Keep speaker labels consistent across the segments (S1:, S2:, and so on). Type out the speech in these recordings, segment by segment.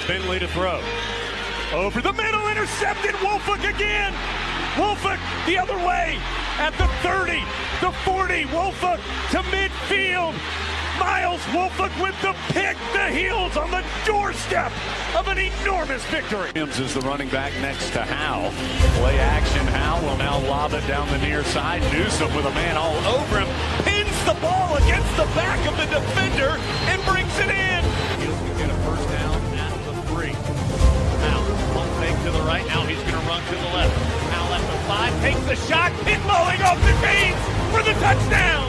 S1: Finley to throw. Over the middle, intercepted. Wolford again. Wolford the other way at the 30, the 40. Wolford to midfield. Miles Wolford with the pick. The Heels on the doorstep of an enormous victory. Williams is the running back next to Howe. Play action. Howe will now lob it down the near side. Newsom with a man all over him. Pins the ball against the back of the defender and brings it in. Heels can get a first down at the 3. Howe, one fake to the right. Now he's going to run to the left. Howe at the 5. Takes the shot. Pinballing off the chains for the touchdown.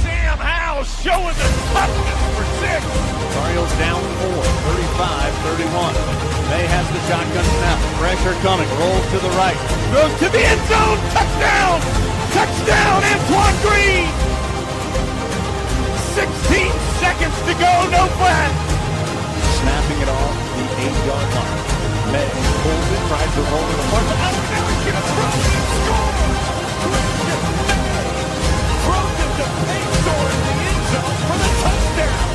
S1: Sam Howe showing the toughness for 6. Cardinals down 4, 35-31. May has the shotgun snap. Pressure coming. Rolls to the right. Throws to the end zone. Touchdown! Touchdown, Antoine Green! 16 seconds to go. No flag. Snapping it off the 8-yard line. May pulls it, tries to roll it apart. But now he's going to throw it and score! Throws it to Paytor in the end zone for the touchdown!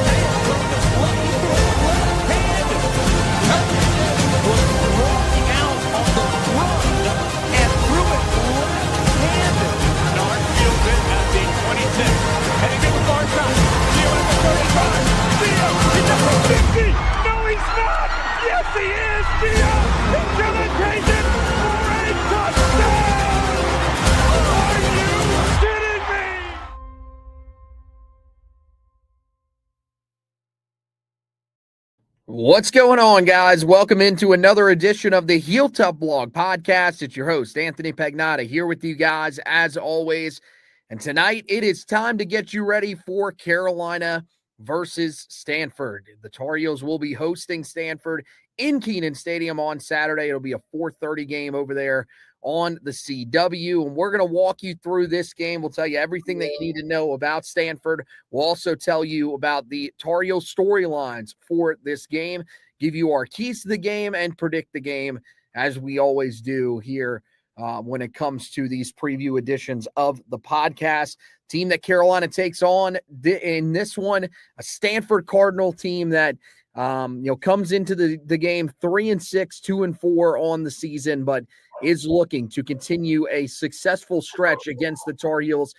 S1: They are going to play left-handed. Was walking out on the run and threw it left-handed. Bernard fields it at the 26. Heading to the far side. Theo at the 35. Theo, he's at the 50. No, he's not. Yes, he is. Theo, he's going to take it for a touchdown. Are you kidding me?
S2: What's going on, guys? Welcome into another edition of the Heel Tough Blog Podcast. It's your host, Anthony Pagnotta, here with you guys as always. And tonight, it is time to get you ready for Carolina versus Stanford. The Tar Heels will be hosting Stanford in Kenan Stadium on Saturday. It'll be a 4:30 game over there on the CW, and we're going to walk you through this game. We'll tell you everything that you need to know about Stanford. We'll also tell you about the Tar Heels storylines for this game, give you our keys to the game, and predict the game, as we always do here when it comes to these preview editions of the podcast. Team that Carolina takes on in this one, a Stanford Cardinal team that comes into the game 3-6, 2-4 on the season, but is looking to continue a successful stretch against the Tar Heels.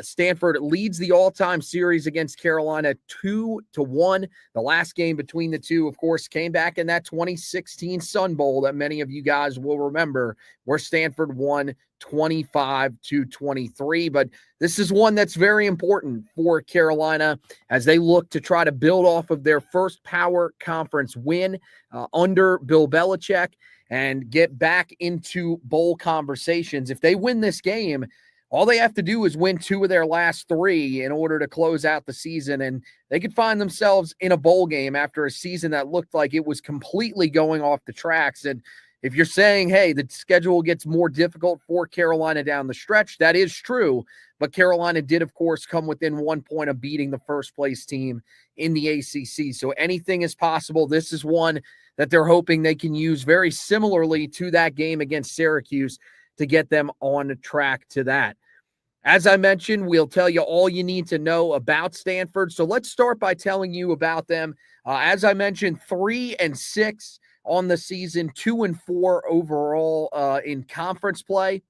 S2: Stanford leads the all-time series against Carolina 2-1. The last game between the two, of course, came back in that 2016 Sun Bowl that many of you guys will remember, where Stanford won 25-23. But this is one that's very important for Carolina as they look to try to build off of their first power conference win under Bill Belichick and get back into bowl conversations. If they win this game, all they have to do is win 2 of their last 3 in order to close out the season, and they could find themselves in a bowl game after a season that looked like it was completely going off the tracks. And if you're saying, hey, the schedule gets more difficult for Carolina down the stretch, that is true. But Carolina did, of course, come within 1 point of beating the first-place team in the ACC. So anything is possible. This is one that they're hoping they can use very similarly to that game against Syracuse to get them on track to that. As I mentioned, we'll tell you all you need to know about Stanford. So let's start by telling you about them. As I mentioned, 3-6 on the season, 2-4 overall in conference play.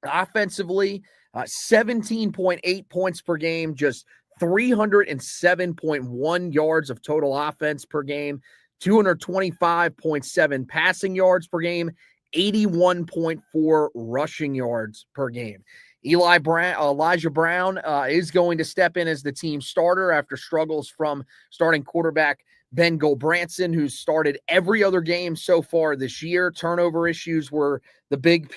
S2: Offensively, 17.8 points per game, just 307.1 yards of total offense per game, 225.7 passing yards per game, 81.4 rushing yards per game. Elijah Brown is going to step in as the team starter after struggles from starting quarterback Ben Gulbranson, who's started every other game so far this year. Turnover issues were the big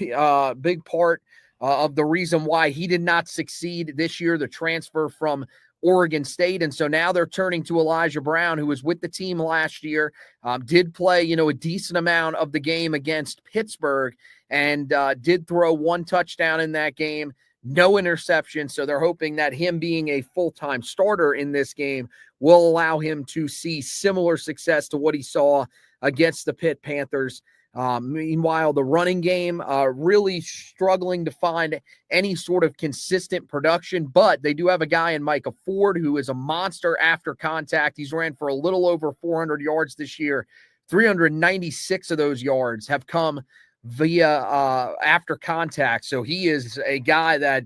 S2: part of the reason why he did not succeed this year, the transfer from Oregon State. And so now they're turning to Elijah Brown, who was with the team last year, did play, a decent amount of the game against Pittsburgh, and did throw 1 touchdown in that game, no interception. So they're hoping that him being a full-time starter in this game will allow him to see similar success to what he saw against the Pitt Panthers Meanwhile, the running game really struggling to find any sort of consistent production, but they do have a guy in Micah Ford who is a monster after contact. He's ran for a little over 400 yards this year. 396 of those yards have come via after contact. So he is a guy that,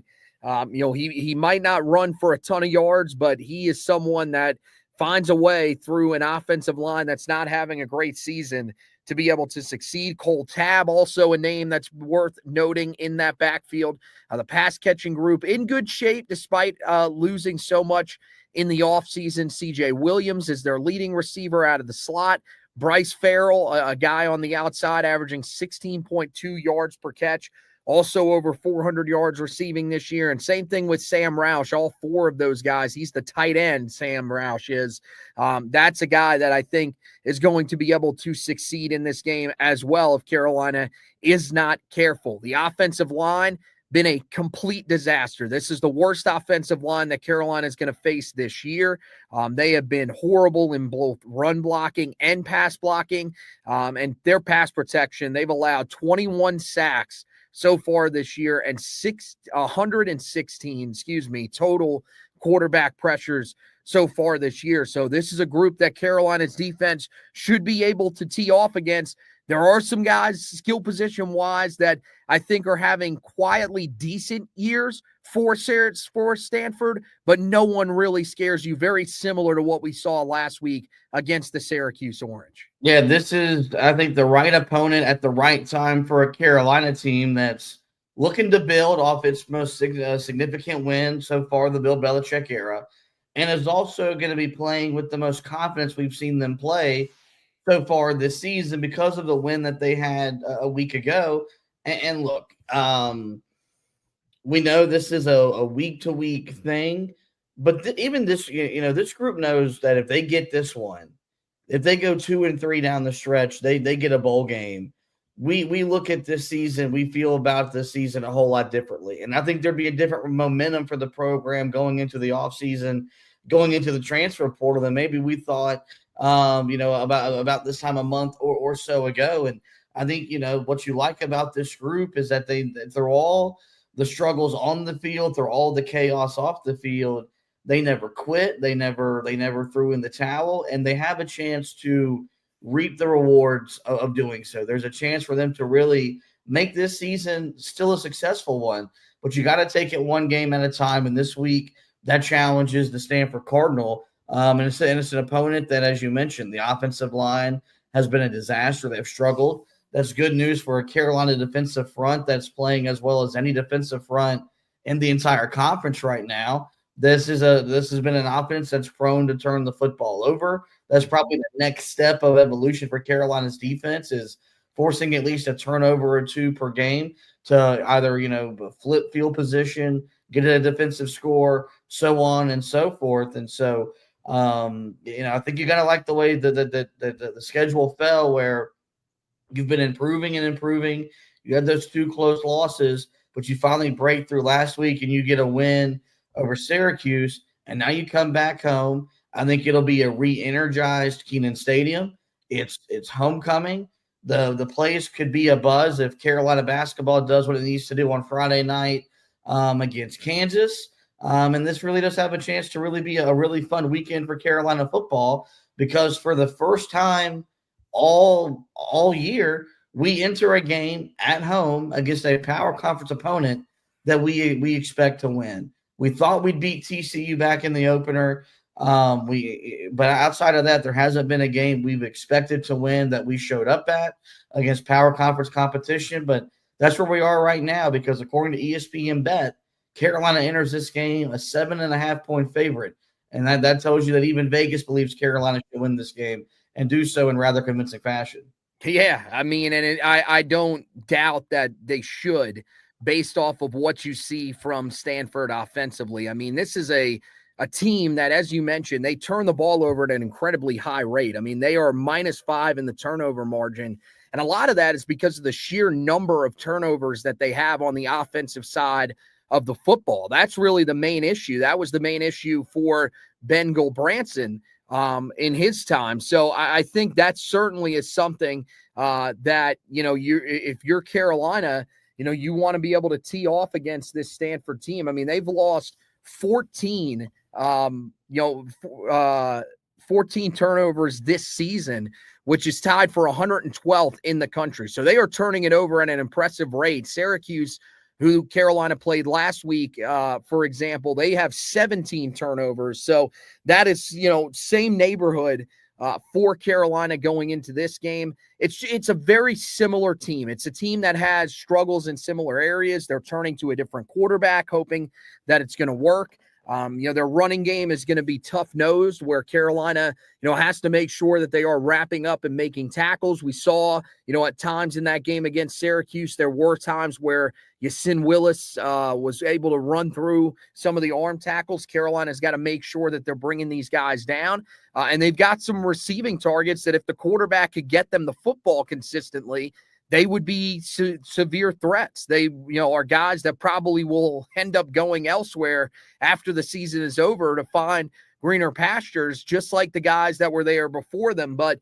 S2: he might not run for a ton of yards, but he is someone that finds a way through an offensive line that's not having a great season to be able to succeed. Cole Tabb, also a name that's worth noting in that backfield. The pass catching group in good shape despite losing so much in the offseason. CJ Williams is their leading receiver out of the slot. Bryce Farrell, a guy on the outside, averaging 16.2 yards per catch, also over 400 yards receiving this year. And same thing with Sam Roush, all four of those guys. He's the tight end, Sam Roush is. That's a guy that I think is going to be able to succeed in this game as well if Carolina is not careful. The offensive line, been a complete disaster. This is the worst offensive line that Carolina is going to face this year. They have been horrible in both run blocking and pass blocking, and their pass protection. They've allowed 21 sacks so far this year and 116, total quarterback pressures so far this year. So this is a group that Carolina's defense should be able to tee off against. There are some guys skill position wise that I think are having quietly decent years for Stanford, but no one really scares you, very similar to what we saw last week against the Syracuse Orange.
S3: Yeah, this is, I think, the right opponent at the right time for a Carolina team that's looking to build off its most significant win so far, the Bill Belichick era, and is also going to be playing with the most confidence we've seen them play so far this season because of the win that they had a week ago. And look, we know this is a week-to-week thing, but even this, this group knows that if they get this one, if they go 2-3 down the stretch, they get a bowl game. We look at this season, we feel about this season a whole lot differently. And I think there'd be a different momentum for the program going into the offseason, going into the transfer portal than maybe we thought about this time a month or so ago. And I think, what you like about this group is that they're all the struggles on the field, they're all the chaos off the field. They never quit. They never threw in the towel, and they have a chance to reap the rewards of doing so. There's a chance for them to really make this season still a successful one, but you got to take it one game at a time. And this week, that challenge is the Stanford Cardinal. And it's an opponent that, as you mentioned, the offensive line has been a disaster. They've struggled. That's good news for a Carolina defensive front that's playing as well as any defensive front in the entire conference right now. This has been an offense that's prone to turn the football over. That's probably the next step of evolution for Carolina's defense, is forcing at least a turnover or two per game to either, flip field position, get a defensive score, so on and so forth. And so, I think you got to like the way the schedule fell, where you've been improving and improving. You had those two close losses, but you finally break through last week and you get a win over Syracuse, and now you come back home. I think it'll be a re-energized Kenan Stadium. It's homecoming. The place could be a buzz if Carolina basketball does what it needs to do on Friday night against Kansas. And this really does have a chance to really be a really fun weekend for Carolina football, because for the first time all year, we enter a game at home against a power conference opponent that we expect to win. We thought we'd beat TCU back in the opener. But outside of that, there hasn't been a game we've expected to win that we showed up at against power conference competition. But that's where we are right now, because according to ESPN Bet, Carolina enters this game a 7.5-point favorite. And that tells you that even Vegas believes Carolina should win this game, and do so in rather convincing fashion.
S2: Yeah, I mean, and I don't doubt that they should, based off of what you see from Stanford offensively. I mean, this is a team that, as you mentioned, they turn the ball over at an incredibly high rate. I mean, they are -5 in the turnover margin, and a lot of that is because of the sheer number of turnovers that they have on the offensive side of the football. That's really the main issue. That was the main issue for Ben Gulbranson in his time. So I think that certainly is something that, if you're Carolina, you want to be able to tee off against this Stanford team. I mean, they've lost 14, 14 turnovers this season, which is tied for 112th in the country. So they are turning it over at an impressive rate. Syracuse, who Carolina played last week, for example, they have 17 turnovers. So that is, same neighborhood for Carolina going into this game. It's a very similar team. It's a team that has struggles in similar areas. They're turning to a different quarterback, hoping that it's going to work. Their running game is going to be tough-nosed, where Carolina, has to make sure that they are wrapping up and making tackles. We saw, at times in that game against Syracuse, there were times where Yasin Willis was able to run through some of the arm tackles. Carolina's got to make sure that they're bringing these guys down. And they've got some receiving targets that if the quarterback could get them the football consistently, they would be severe threats. They, are guys that probably will end up going elsewhere after the season is over to find greener pastures, just like the guys that were there before them. But,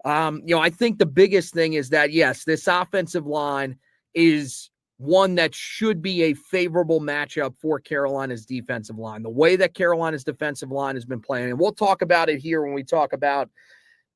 S2: I think the biggest thing is that, yes, this offensive line is one that should be a favorable matchup for Carolina's defensive line. The way that Carolina's defensive line has been playing, and we'll talk about it here when we talk about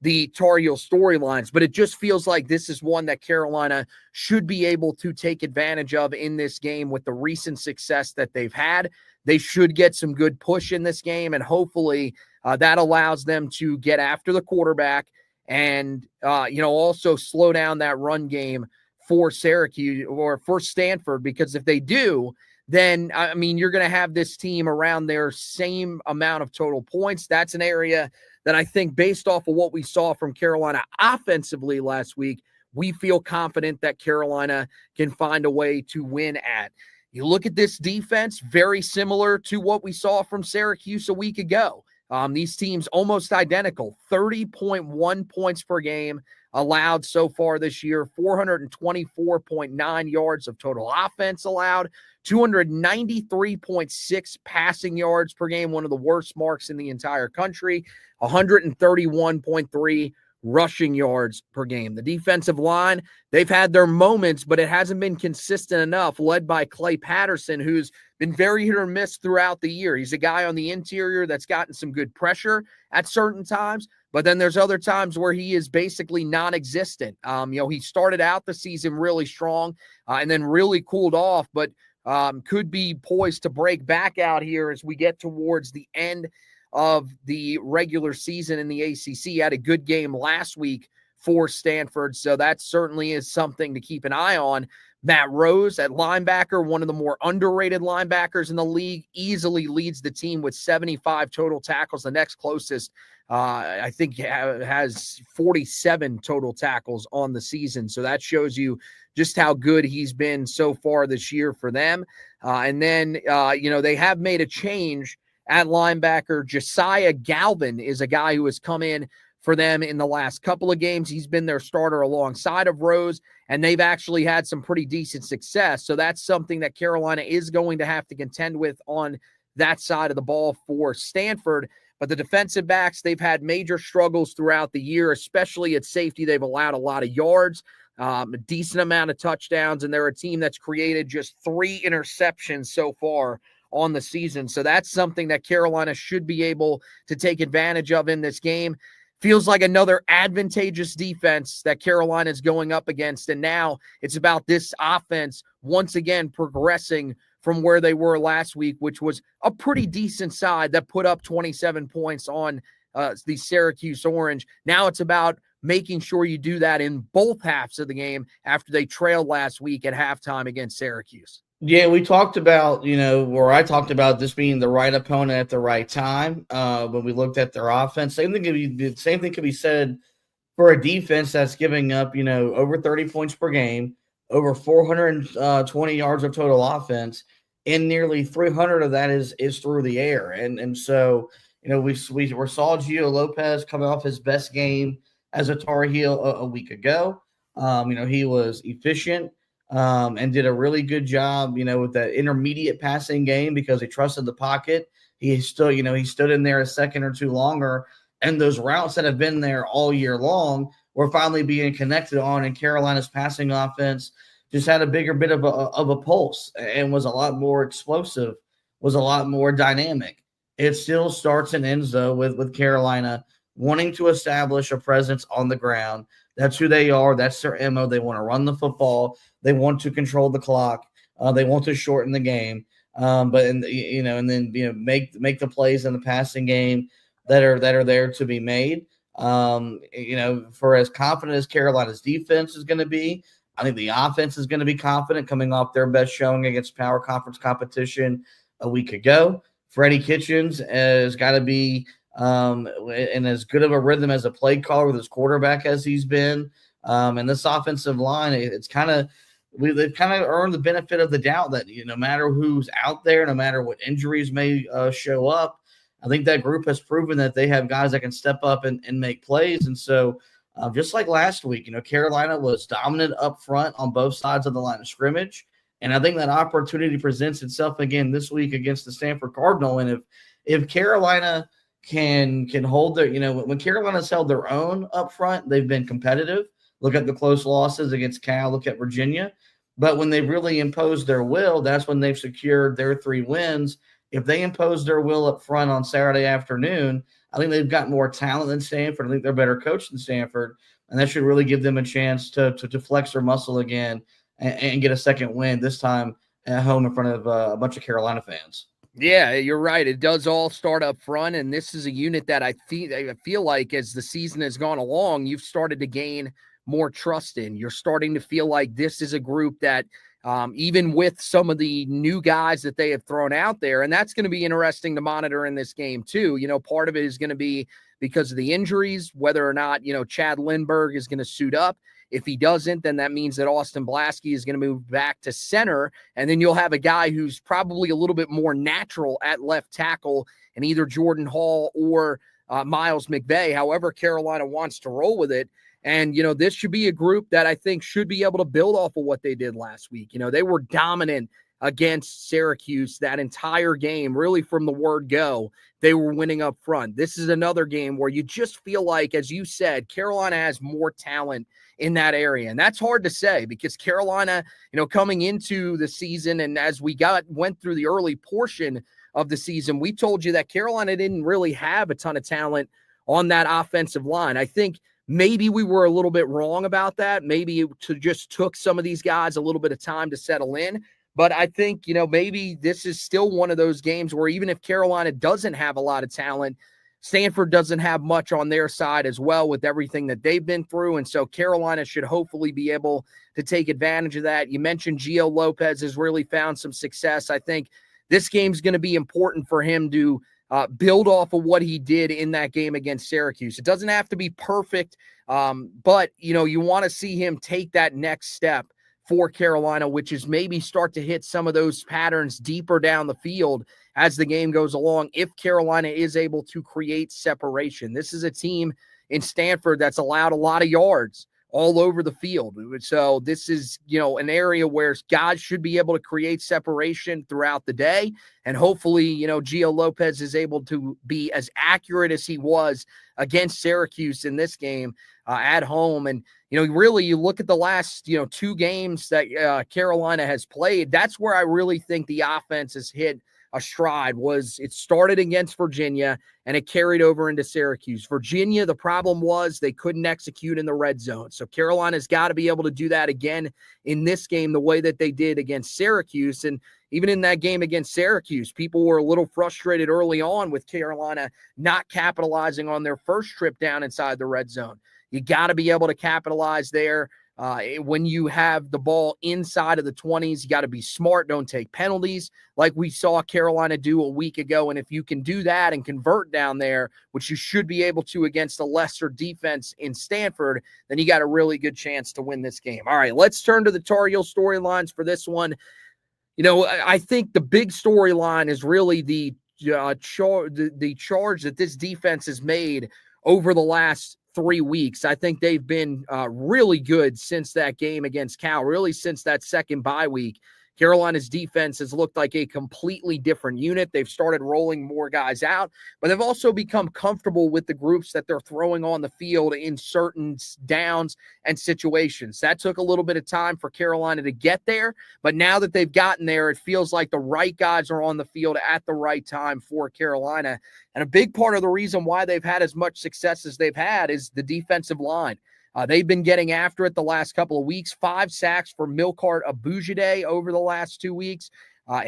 S2: the Tar Heel storylines, but it just feels like this is one that Carolina should be able to take advantage of in this game with the recent success that they've had. They should get some good push in this game, and hopefully that allows them to get after the quarterback and, also slow down that run game for Syracuse or for Stanford, because if they do, then, you're going to have this team around their same amount of total points. That's an area that I think, based off of what we saw from Carolina offensively last week, we feel confident that Carolina can find a way to win at. You look at this defense, very similar to what we saw from Syracuse a week ago. These teams almost identical, 30.1 points per game allowed so far this year, 424.9 yards of total offense allowed, 293.6 passing yards per game, one of the worst marks in the entire country, 131.3 rushing yards per game. The defensive line, they've had their moments, but it hasn't been consistent enough, led by Clay Patterson, who's been very hit or miss throughout the year. He's a guy on the interior that's gotten some good pressure at certain times, but then there's other times where he is basically non-existent. He started out the season really strong and then really cooled off, but could be poised to break back out here as we get towards the end of the regular season in the ACC. He had a good game last week for Stanford, so that certainly is something to keep an eye on. Matt Rose at linebacker, one of the more underrated linebackers in the league, easily leads the team with 75 total tackles. The next closest, I think, has 47 total tackles on the season. So that shows you just how good he's been so far this year for them. And then, they have made a change at linebacker. Josiah Galvin is a guy who has come in for them in the last couple of games. He's been their starter alongside of Rose, and they've actually had some pretty decent success. So that's something that Carolina is going to have to contend with on that side of the ball for Stanford. But the defensive backs, they've had major struggles throughout the year, especially at safety. They've allowed a lot of yards, a decent amount of touchdowns, and they're a team that's created just 3 interceptions so far on the season. So that's something that Carolina should be able to take advantage of in this game. Feels like another advantageous defense that Carolina is going up against. And now it's about this offense once again progressing from where they were last week, which was a pretty decent side that put up 27 points on the Syracuse Orange. Now it's about making sure you do that in both halves of the game after they trailed last week at halftime against Syracuse.
S3: Yeah, we talked about, where I talked about this being the right opponent at the right time when we looked at their offense. Same thing could be said for a defense that's giving up, over 30 points per game, over 420 yards of total offense, and nearly 300 of that is through the air. And so, we saw Gio Lopez coming off his best game as a Tar Heel a week ago. He was efficient. And did a really good job, with that intermediate passing game because he trusted the pocket. He stood in there a second or two longer And those routes that have been there all year long were finally being connected on, and Carolina's passing offense just had a bigger bit of a pulse and was a lot more explosive, was a lot more dynamic. It still starts and ends, though, with Carolina wanting to establish a presence on the ground. That's who they are. That's their MO. They want to run the football. They want to control the clock. They want to shorten the game. And then make the plays in the passing game that are there to be made. For as confident as Carolina's defense is going to be, I think the offense is going to be confident coming off their best showing against power conference competition a week ago. Freddie Kitchens has got to be in as good of a rhythm as a play caller with his quarterback as he's been. And this offensive line, they've kind of earned the benefit of the doubt that no matter who's out there, no matter what injuries may show up, I think that group has proven that they have guys that can step up and make plays. And so just like last week, Carolina was dominant up front on both sides of the line of scrimmage. And I think that opportunity presents itself again this week against the Stanford Cardinal. And if Carolina can hold their, when Carolina's held their own up front, they've been competitive. Look at the close losses against Cal, look at Virginia. But when they really imposed their will, that's when they've secured their 3 wins. If they impose their will up front on Saturday afternoon, I think they've got more talent than Stanford. I think they're better coached than Stanford, and that should really give them a chance to flex their muscle again and get a second win, this time at home in front of a bunch of Carolina fans.
S2: Yeah, you're right. It does all start up front, and this is a unit that I feel like as the season has gone along, you've started to gain more trust in. You're starting to feel like this is a group that even with some of the new guys that they have thrown out there, and that's going to be interesting to monitor in this game too. Part of it is going to be because of the injuries, whether or not, Chad Lindbergh is going to suit up. If he doesn't, then that means that Austin Blaske is going to move back to center, and then you'll have a guy who's probably a little bit more natural at left tackle in either Jordan Hall or Miles McVay, however Carolina wants to roll with it. And, this should be a group that I think should be able to build off of what they did last week. They were dominant against Syracuse that entire game, really from the word go. They were winning up front. This is another game where you just feel like, as you said, Carolina has more talent in that area. And that's hard to say because Carolina, coming into the season and as we went through the early portion of the season, we told you that Carolina didn't really have a ton of talent on that offensive line. I think maybe we were a little bit wrong about that. Maybe it just took some of these guys a little bit of time to settle in. But I think, maybe this is still one of those games where even if Carolina doesn't have a lot of talent, Stanford doesn't have much on their side as well with everything that they've been through. And so Carolina should hopefully be able to take advantage of that. You mentioned Gio Lopez has really found some success. I think this game's going to be important for him to build off of what he did in that game against Syracuse. It doesn't have to be perfect, but, you want to see him take that next step for Carolina, which is maybe start to hit some of those patterns deeper down the field as the game goes along, if Carolina is able to create separation. This is a team in Stanford that's allowed a lot of yards all over the field. So this is, an area where guys should be able to create separation throughout the day. And hopefully, Gio Lopez is able to be as accurate as he was against Syracuse in this game at home. And, really you look at the last, 2 games that Carolina has played, that's where I really think the offense has hit a stride. It started against Virginia and it carried over into Syracuse. Virginia, the problem was they couldn't execute in the red zone. So Carolina's got to be able to do that again in this game, the way that they did against Syracuse. And even in that game against Syracuse, people were a little frustrated early on with Carolina not capitalizing on their first trip down inside the red zone. You got to be able to capitalize there. When you have the ball inside of the 20s, you got to be smart. Don't take penalties like we saw Carolina do a week ago. And if you can do that and convert down there, which you should be able to against a lesser defense in Stanford, then you got a really good chance to win this game. All right, let's turn to the Tar Heel storylines for this one. I think the big storyline is really the charge that this defense has made over the last 3 weeks. I think they've been really good since that game against Cal, really since that second bye week. Carolina's defense has looked like a completely different unit. They've started rolling more guys out, but they've also become comfortable with the groups that they're throwing on the field in certain downs and situations. That took a little bit of time for Carolina to get there, but now that they've gotten there, it feels like the right guys are on the field at the right time for Carolina. And a big part of the reason why they've had as much success as they've had is the defensive line. They've been getting after it the last couple of weeks. 5 sacks for Milcart Abujide over the last 2 weeks.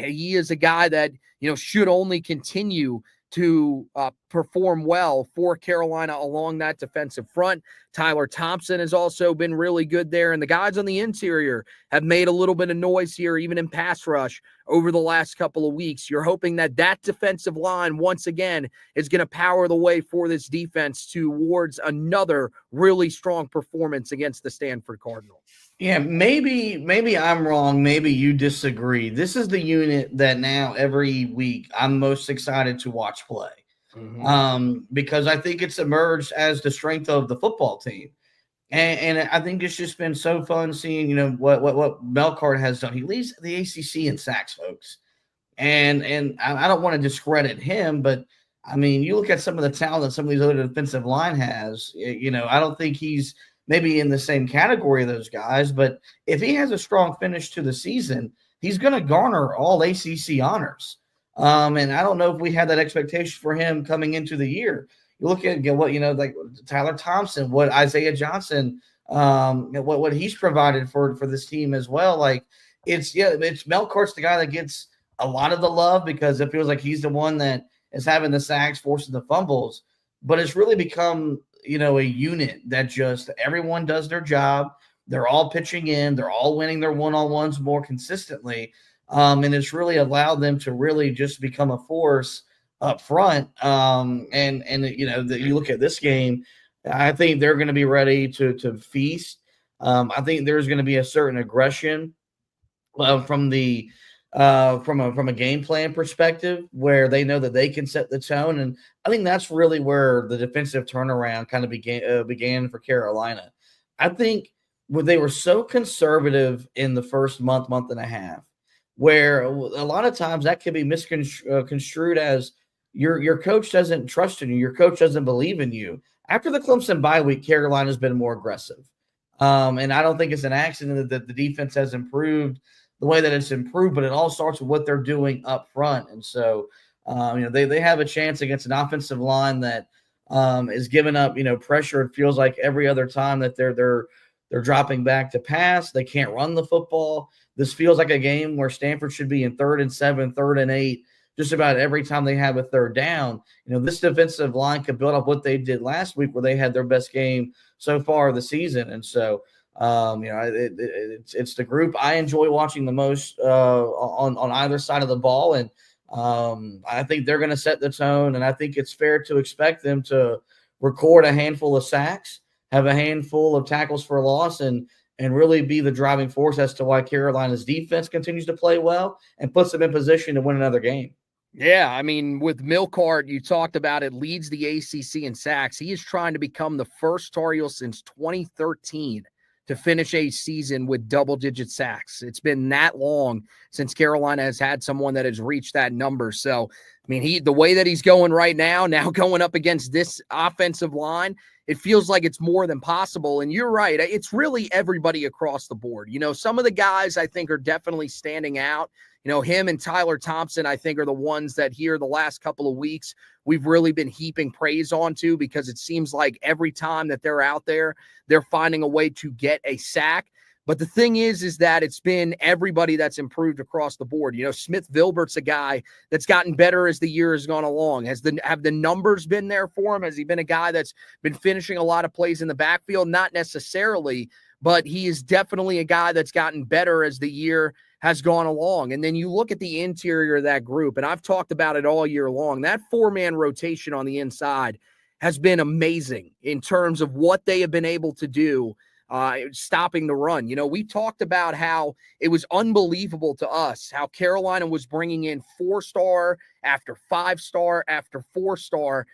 S2: He is a guy that, should only continue to perform well for Carolina along that defensive front. Tyler Thompson has also been really good there, and the guys on the interior have made a little bit of noise here, even in pass rush over the last couple of weeks. You're hoping that defensive line, once again, is going to power the way for this defense towards another really strong performance against the Stanford Cardinal.
S3: Yeah, maybe I'm wrong. Maybe you disagree. This is the unit that now every week I'm most excited to watch play. Because I think it's emerged as the strength of the football team. And I think it's just been so fun seeing, what Melcart has done. He leads the ACC in sacks, folks. And I don't want to discredit him, but I mean, you look at some of the talent that some of these other defensive line has, I don't think he's maybe in the same category of those guys, but if he has a strong finish to the season, he's going to garner all ACC honors. And I don't know if we had that expectation for him coming into the year. You look at what, like Tyler Thompson, what Isaiah Johnson, what he's provided for this team as well. Like it's Melcart's the guy that gets a lot of the love because it feels like he's the one that is having the sacks, forcing the fumbles, but it's really become, a unit that just everyone does their job. They're all pitching in. They're all winning their one-on-ones more consistently. And it's really allowed them to really just become a force up front. You look at this game, I think they're going to be ready to feast. I think there's going to be a certain aggression from a game plan perspective where they know that they can set the tone. And I think that's really where the defensive turnaround kind of began for Carolina. I think when they were so conservative in the first month and a half, where a lot of times that can be misconstrued as your coach doesn't trust in you, your coach doesn't believe in you. After the Clemson bye week, Carolina's been more aggressive. And I don't think it's an accident that the defense has improved the way that it's improved, but it all starts with what they're doing up front. And so, they have a chance against an offensive line that is giving up, pressure. It feels like every other time that they're dropping back to pass. They can't run the football. This feels like a game where Stanford should be in 3rd and 7, 3rd and 8, just about every time they have a third down. This defensive line could build up what they did last week where they had their best game so far of the season. And so, it's the group I enjoy watching the most on either side of the ball. And I think they're going to set the tone, and I think it's fair to expect them to record a handful of sacks, have a handful of tackles for loss, and really be the driving force as to why Carolina's defense continues to play well and puts them in position to win another game.
S2: Yeah, I mean, with Milcart, you talked about it, leads the ACC in sacks. He is trying to become the first Tar Heel since 2013 to finish a season with double-digit sacks. It's been that long since Carolina has had someone that has reached that number. So, I mean, the way that he's going right now going up against this offensive line, it feels like it's more than possible. And you're right. It's really everybody across the board. Some of the guys I think are definitely standing out. Him and Tyler Thompson, I think, are the ones that here the last couple of weeks we've really been heaping praise onto because it seems like every time that they're out there, they're finding a way to get a sack. But the thing is that it's been everybody that's improved across the board. Smith Vilbert's a guy that's gotten better as the year has gone along. Have the numbers been there for him? Has he been a guy that's been finishing a lot of plays in the backfield? Not necessarily, but he is definitely a guy that's gotten better as the year has gone along. And then you look at the interior of that group, and I've talked about it all year long. That 4-man rotation on the inside has been amazing in terms of what they have been able to do stopping the run. We talked about how it was unbelievable to us how Carolina was bringing in 4-star after 5-star after 4-star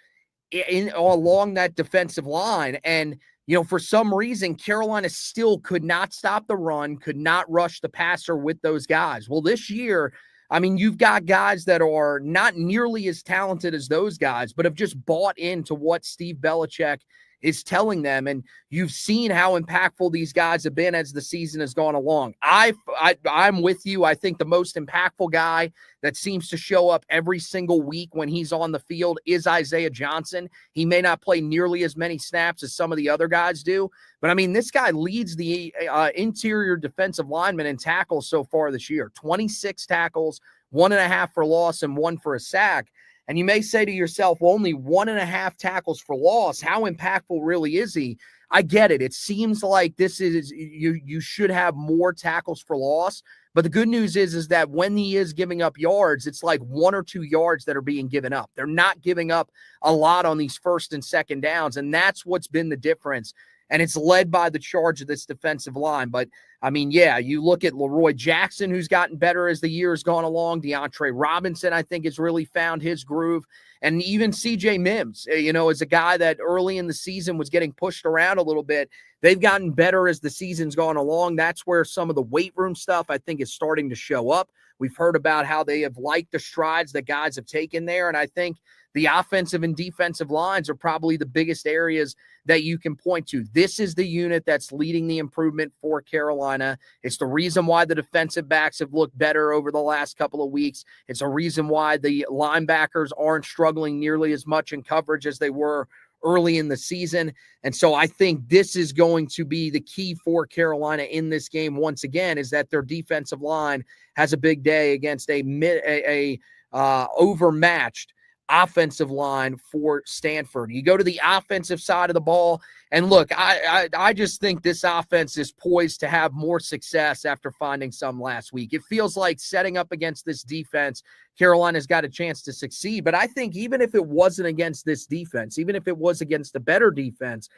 S2: along that defensive line. And for some reason, Carolina still could not stop the run, could not rush the passer with those guys. Well, this year, I mean, you've got guys that are not nearly as talented as those guys, but have just bought into what Steve Belichick is telling them. And you've seen how impactful these guys have been as the season has gone along. I'm with you. I think the most impactful guy that seems to show up every single week when he's on the field is Isaiah Johnson. He may not play nearly as many snaps as some of the other guys do, but I mean, this guy leads the interior defensive linemen in tackles so far this year. 26 tackles, 1.5 for loss, and 1 for a sack. And you may say to yourself, well, only 1.5 tackles for loss. How impactful really is he? I get it. It seems like this is you should have more tackles for loss. But the good news is that when he is giving up yards, it's like 1 or 2 yards that are being given up. They're not giving up a lot on these first and second downs. And that's what's been the difference. And it's led by the charge of this defensive line. But, I mean, yeah, you look at Leroy Jackson, who's gotten better as the year has gone along. DeAndre Robinson, I think, has really found his groove. And even C.J. Mims, is a guy that early in the season was getting pushed around a little bit. They've gotten better as the season's gone along. That's where some of the weight room stuff, I think, is starting to show up. We've heard about how they have liked the strides that guys have taken there. And I think the offensive and defensive lines are probably the biggest areas that you can point to. This is the unit that's leading the improvement for Carolina. It's the reason why the defensive backs have looked better over the last couple of weeks. It's a reason why the linebackers aren't struggling nearly as much in coverage as they were early in the season. And so I think this is going to be the key for Carolina in this game once again, is that their defensive line has a big day against a overmatched offensive line for Stanford. You go to the offensive side of the ball, and look, I just think this offense is poised to have more success after finding some last week. It feels like setting up against this defense, Carolina's got a chance to succeed. But I think even if it wasn't against this defense, even if it was against a better defense,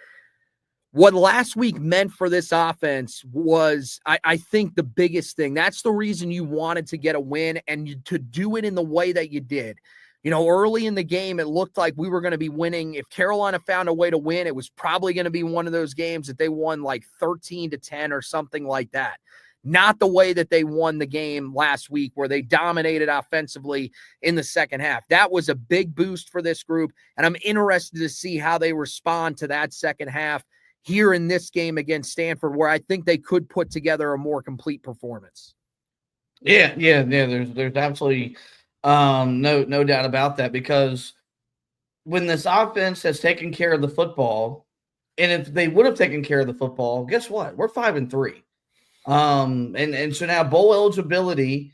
S2: what last week meant for this offense was, I think, the biggest thing. That's the reason you wanted to get a win, and to do it in the way that you did. Early in the game, it looked like we were going to be winning. If Carolina found a way to win, it was probably going to be one of those games that they won like 13-10 or something like that. Not the way that they won the game last week, where they dominated offensively in the second half. That was a big boost for this group, and I'm interested to see how they respond to that second half here in this game against Stanford, where I think they could put together a more complete performance.
S3: Yeah. There's absolutely no doubt about that, because when this offense has taken care of the football, and if they would have taken care of the football, guess what? We're 5-3. And so now bowl eligibility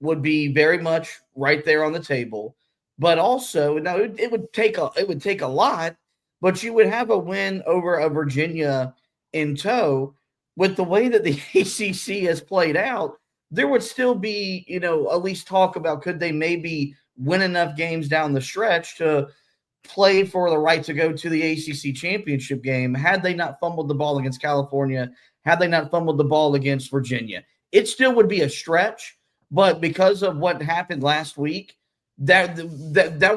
S3: would be very much right there on the table. But also, now it would take a lot, but you would have a win over a Virginia in tow. With the way that the ACC has played out, there would still be, at least talk about, could they maybe win enough games down the stretch to play for the right to go to the ACC championship game had they not fumbled the ball against California, had they not fumbled the ball against Virginia. It still would be a stretch, but because of what happened last week, that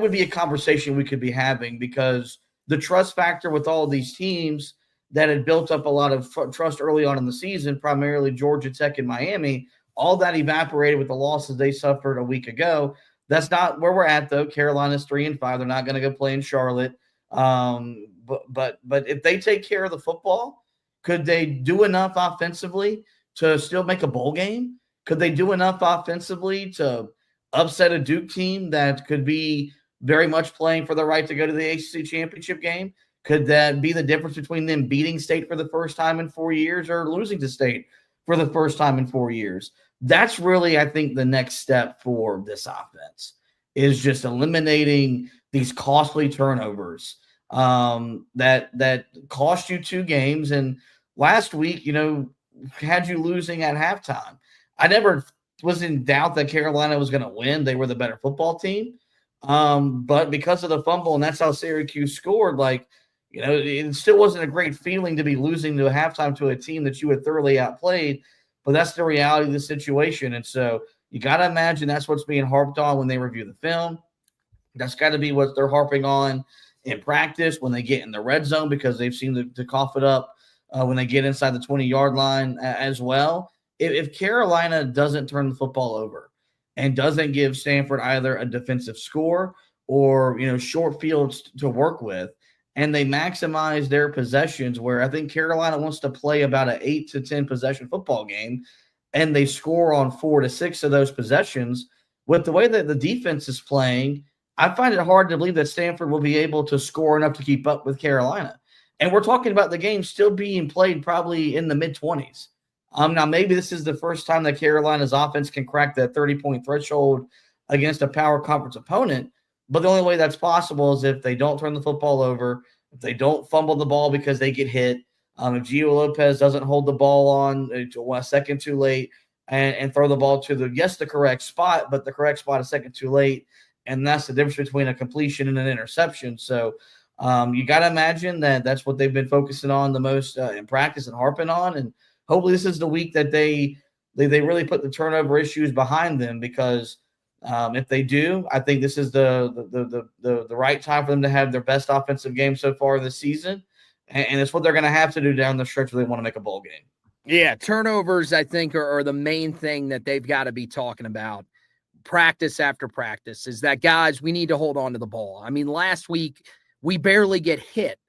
S3: would be a conversation we could be having, because the trust factor with all of these teams that had built up a lot of trust early on in the season, primarily Georgia Tech and Miami, all that evaporated with the losses they suffered a week ago. That's not where we're at, though. Carolina's 3-5. They're not going to go play in Charlotte. But if they take care of the football, could they do enough offensively to still make a bowl game? Could they do enough offensively to upset a Duke team that could be very much playing for the right to go to the ACC championship game? Could that be the difference between them beating State for the first time in 4 years or losing to State for the first time in 4 years? That's really, I think, the next step for this offense, is just eliminating these costly turnovers that cost you 2 games. And last week, had you losing at halftime. I never was in doubt that Carolina was going to win. They were the better football team. But because of the fumble, and that's how Syracuse scored, it still wasn't a great feeling to be losing to a halftime to a team that you had thoroughly outplayed. But that's the reality of the situation. And so you got to imagine that's what's being harped on when they review the film. That's got to be what they're harping on in practice, when they get in the red zone, because they've seemed to cough it up when they get inside the 20-yard line as well. If Carolina doesn't turn the football over and doesn't give Stanford either a defensive score or, short fields to work with, and they maximize their possessions, where I think Carolina wants to play about an 8 to 10 possession football game, and they score on 4 to 6 of those possessions, with the way that the defense is playing, I find it hard to believe that Stanford will be able to score enough to keep up with Carolina. And we're talking about the game still being played probably in the mid-20s. Now, maybe this is the first time that Carolina's offense can crack that 30-point threshold against a power conference opponent, but the only way that's possible is if they don't turn the football over, if they don't fumble the ball because they get hit, if Gio Lopez doesn't hold the ball on a second too late and throw the ball to the correct spot, but the correct spot a second too late, and that's the difference between a completion and an interception. So you got to imagine that that's what they've been focusing on the most in practice and harping on, and hopefully this is the week that they really put the turnover issues behind them, because if they do, I think this is the right time for them to have their best offensive game so far this season. And it's what they're going to have to do down the stretch if they want to make a bowl game.
S2: Yeah, turnovers, I think, are the main thing that they've got to be talking about practice after practice, is that, guys, we need to hold on to the ball. I mean, last week, we barely get hit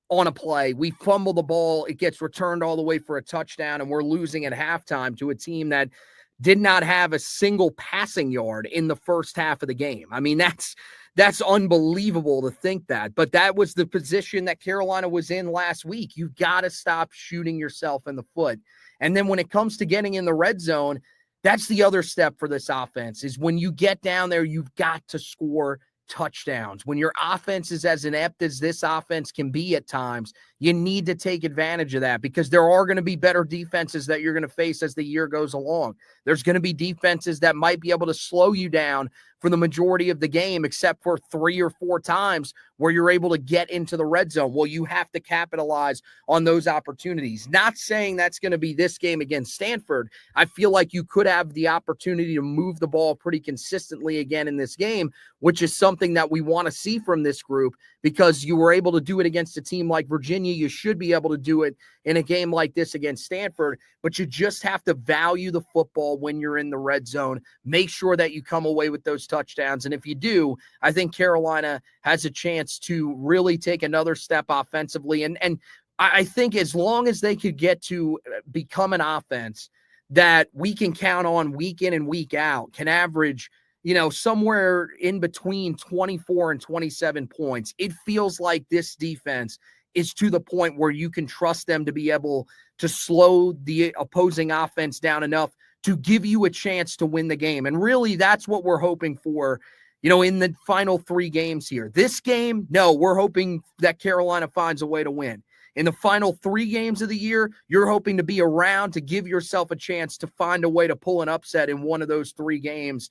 S2: on a play. We fumble the ball. It gets returned all the way for a touchdown, and we're losing at halftime to a team that did not have a single passing yard in the first half of the game. I mean, that's unbelievable to think that, but that was the position that Carolina was in last week. You've got to stop shooting yourself in the foot. And then when it comes to getting in the red zone, that's the other step for this offense, is when you get down there, you've got to score touchdowns. When your offense is as inept as this offense can be at times, you need to take advantage of that, because there are going to be better defenses that you're going to face as the year goes along. There's going to be defenses that might be able to slow you down for the majority of the game, except for 3 or 4 times where you're able to get into the red zone. Well, you have to capitalize on those opportunities. Not saying that's going to be this game against Stanford. I feel like you could have the opportunity to move the ball pretty consistently again in this game, which is something that we want to see from this group, because you were able to do it against a team like Virginia. You should be able to do it in a game like this against Stanford, but you just have to value the football when you're in the red zone. Make sure that you come away with those touchdowns. And if you do, I think Carolina has a chance to really take another step offensively. And I think as long as they could get to become an offense that we can count on week in and week out, can average, somewhere in between 24 and 27 points, it feels like this defense is to the point where you can trust them to be able to slow the opposing offense down enough to give you a chance to win the game. And really, that's what we're hoping for, in the final 3 games here. This game, no, we're hoping that Carolina finds a way to win. In the final 3 games of the year, you're hoping to be around to give yourself a chance to find a way to pull an upset in one of those 3 games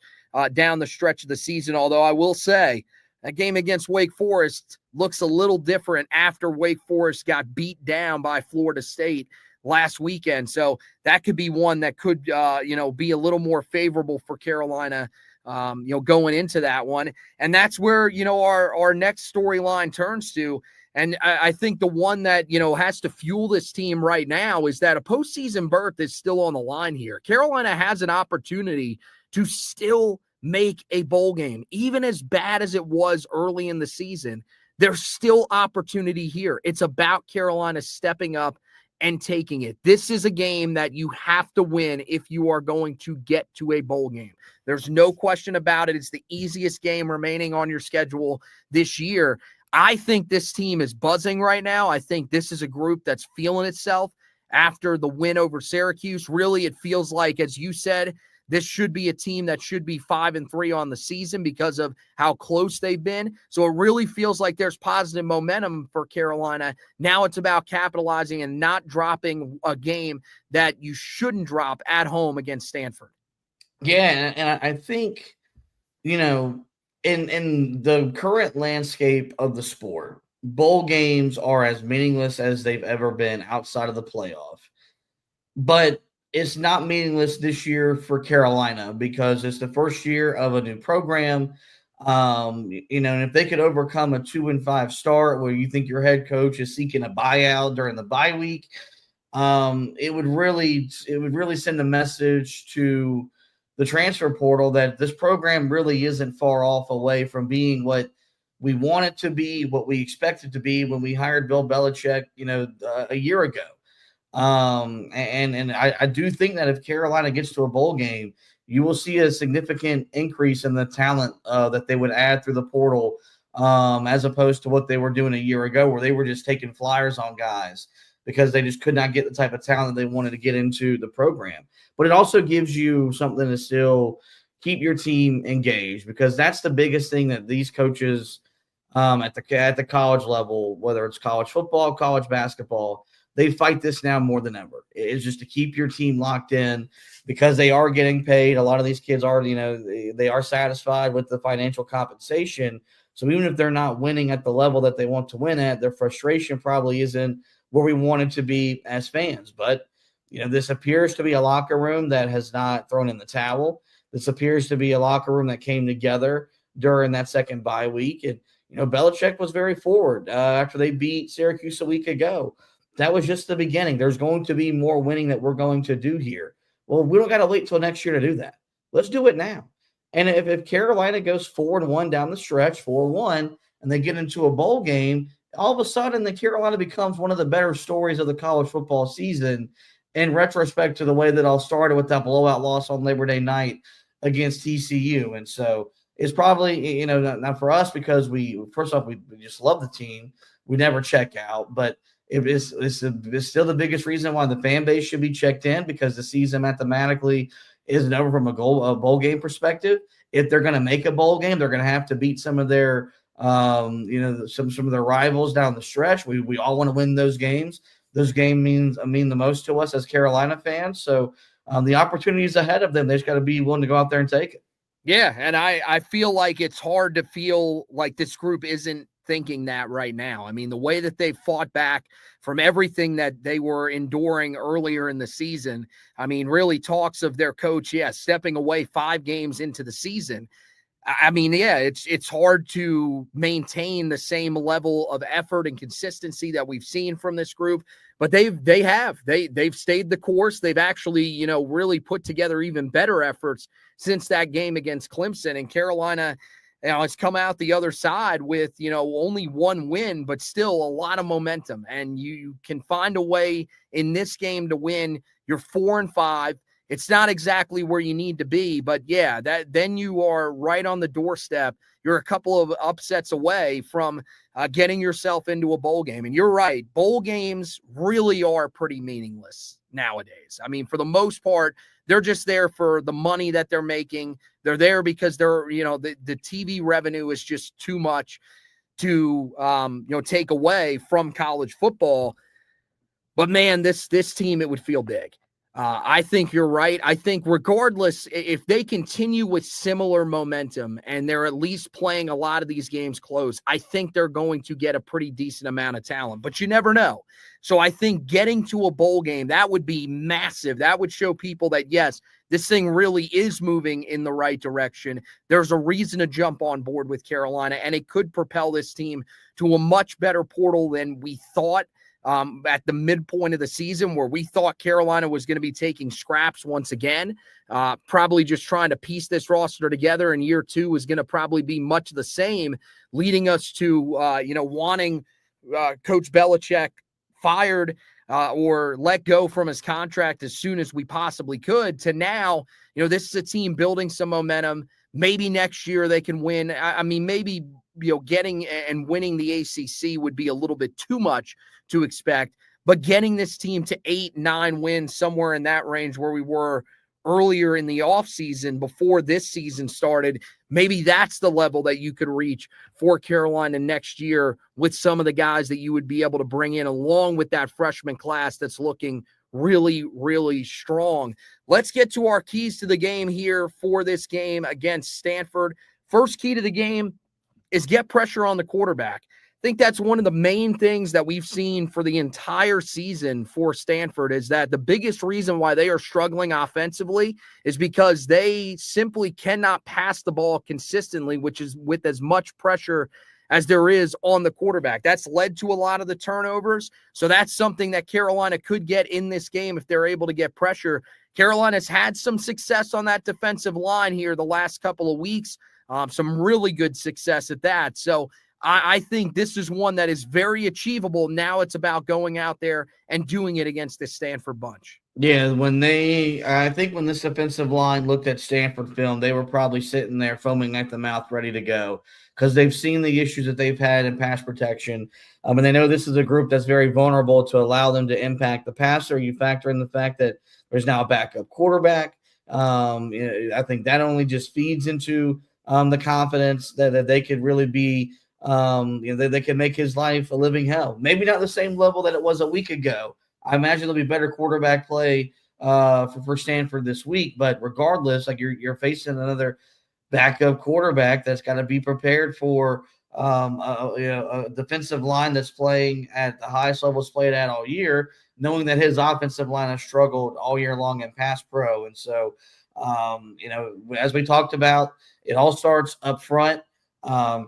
S2: down the stretch of the season. Although I will say, that game against Wake Forest looks a little different after Wake Forest got beat down by Florida State last weekend. So that could be one that could, be a little more favorable for Carolina, going into that one. And that's where, our next storyline turns to. And I think the one that, has to fuel this team right now is that a postseason berth is still on the line here. Carolina has an opportunity to still make a bowl game. Even as bad as it was early in the season, there's still opportunity here. It's about Carolina stepping up and taking it. This is a game that you have to win if you are going to get to a bowl game. There's no question about it. It's the easiest game remaining on your schedule this year. I think this team is buzzing right now. I think this is a group that's feeling itself after the win over Syracuse. Really, it feels like, as you said, this should be a team that should be 5-3 on the season because of how close they've been. So it really feels like there's positive momentum for Carolina. Now it's about capitalizing and not dropping a game that you shouldn't drop at home against Stanford.
S3: Yeah, and I think, in the current landscape of the sport, bowl games are as meaningless as they've ever been outside of the playoff. But it's not meaningless this year for Carolina because it's the first year of a new program. And if they could overcome a 2-5 start where you think your head coach is seeking a buyout during the bye week, it would really send a message to the transfer portal that this program really isn't far off away from being what we want it to be, what we expect it to be when we hired Bill Belichick, a year ago. And I do think that if Carolina gets to a bowl game, you will see a significant increase in the talent that they would add through the portal, as opposed to what they were doing a year ago, where they were just taking flyers on guys because they just could not get the type of talent they wanted to get into the program. But it also gives you something to still keep your team engaged, because that's the biggest thing that these coaches at the college level, whether it's college football, college basketball, they fight this now more than ever. It's just to keep your team locked in, because they are getting paid. A lot of these kids are, they are satisfied with the financial compensation. So even if they're not winning at the level that they want to win at, their frustration probably isn't where we want it to be as fans. But, this appears to be a locker room that has not thrown in the towel. This appears to be a locker room that came together during that second bye week. And, Belichick was very forward after they beat Syracuse a week ago. That was just the beginning. There's going to be more winning that we're going to do here. Well, we don't got to wait till next year to do that. Let's do it now. And if Carolina goes 4-1 down the stretch, 4-1, and they get into a bowl game, all of a sudden the Carolina becomes one of the better stories of the college football season, in retrospect to the way that all started with that blowout loss on Labor Day night against TCU. And so it's probably, not for us, because first off, we just love the team. We never check out, but it's still the biggest reason why the fan base should be checked in, because the season mathematically isn't over from a bowl game perspective. If they're going to make a bowl game, they're going to have to beat some of their, some of their rivals down the stretch. We all want to win those games. Those games mean the most to us as Carolina fans. So the opportunities ahead of them, they just got to be willing to go out there and take it.
S2: Yeah, and I feel like it's hard to feel like this group isn't thinking that right now. I mean, the way that they fought back from everything that they were enduring earlier in the season, I mean, really talks of their coach, stepping away 5 games into the season. I mean, it's hard to maintain the same level of effort and consistency that we've seen from this group, but they've stayed the course. They've actually, really put together even better efforts since that game against Clemson. And Carolina, it's come out the other side with, only 1 win, but still a lot of momentum. And you can find a way in this game to win. You're 4-5. It's not exactly where you need to be, but then you are right on the doorstep. You're a couple of upsets away from getting yourself into a bowl game. And you're right. Bowl games really are pretty meaningless nowadays. I mean, for the most part, they're just there for the money that they're making. They're there because they're, the TV revenue is just too much to, take away from college football. But man, this team, it would feel big. I think you're right. I think regardless, if they continue with similar momentum and they're at least playing a lot of these games close, I think they're going to get a pretty decent amount of talent, but you never know. So I think getting to a bowl game, that would be massive. That would show people that, yes, this thing really is moving in the right direction. There's a reason to jump on board with Carolina, and it could propel this team to a much better portal than we thought. At the midpoint of the season, where we thought Carolina was going to be taking scraps once again, probably just trying to piece this roster together, and year 2 is going to probably be much the same, leading us to, wanting Coach Belichick fired or let go from his contract as soon as we possibly could, to now, this is a team building some momentum. Maybe next year they can win. I mean, maybe, getting and winning the ACC would be a little bit too much to expect, but getting this team to 8-9 wins, somewhere in that range where we were earlier in the offseason before this season started, maybe that's the level that you could reach for Carolina next year with some of the guys that you would be able to bring in, along with that freshman class that's looking really, really strong. Let's get to our keys to the game here for this game against Stanford. First key to the game is get pressure on the quarterback. think that's one of the main things that we've seen for the entire season for Stanford is that the biggest reason why they are struggling offensively is because they simply cannot pass the ball consistently, which is with as much pressure as there is on the quarterback. That's led to a lot of the turnovers. So that's something that Carolina could get in this game if they're able to get pressure. Carolina's had some success on that defensive line here the last couple of weeks, some really good success at that. So I think this is one that is very achievable. Now it's about going out there and doing it against this Stanford bunch.
S3: Yeah, I think when this offensive line looked at Stanford film, they were probably sitting there foaming at the mouth, ready to go, because they've seen the issues that they've had in pass protection. And they know this is a group that's very vulnerable to allow them to impact the passer. You factor in the fact that there's now a backup quarterback. I think that only just feeds into the confidence that they could really be they can make his life a living hell. Maybe not the same level that it was a week ago. I imagine there'll be better quarterback play for Stanford this week. But regardless, like you're facing another backup quarterback that's got to be prepared for a defensive line that's playing at the highest levels played at all year, knowing that his offensive line has struggled all year long in pass pro. And so, as we talked about, it all starts up front.